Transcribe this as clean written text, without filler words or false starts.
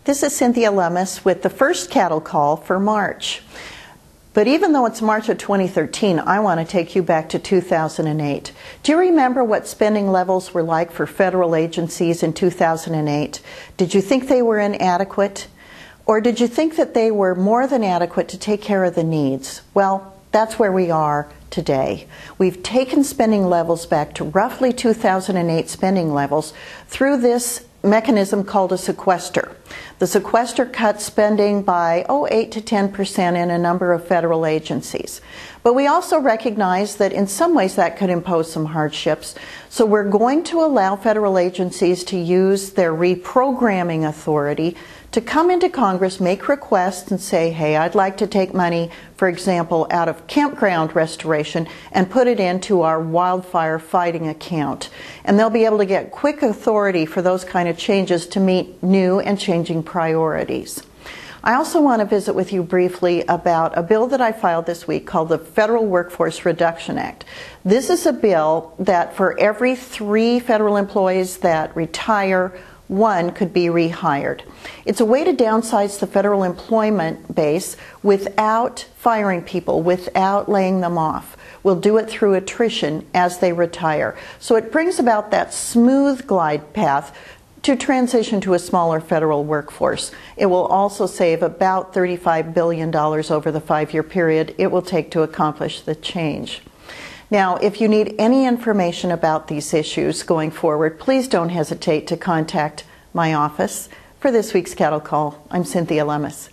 This is Cynthia Lummis with the first cattle call for March. But even though it's March of 2013, I want to take you back to 2008. Do you remember what spending levels were like for federal agencies in 2008? Did you think they were inadequate? Or did you think that they were more than adequate to take care of the needs? Well, that's where we are today. We've taken spending levels back to roughly 2008 spending levels through this mechanism called a sequester. The sequester cuts spending by 8 to 10% in a number of federal agencies. But we also recognize that in some ways that could impose some hardships. So we're going to allow federal agencies to use their reprogramming authority to come into Congress, make requests and say, hey, I'd like to take money, for example, out of campground restoration and put it into our wildfire fighting account. And they'll be able to get quick authority for those kind of changes to meet new and changing priorities. I also want to visit with you briefly about a bill that I filed this week called the Federal Workforce Reduction Act. This is a bill that for every 3 federal employees that retire, 1 could be rehired. It's a way to downsize the federal employment base without firing people, without laying them off. We'll do it through attrition as they retire. So it brings about that smooth glide path to transition to a smaller federal workforce. It will also save about $35 billion over the 5-year period it will take to accomplish the change. Now, if you need any information about these issues going forward, please don't hesitate to contact my office. For this week's Cattle Call, I'm Cynthia Lummis.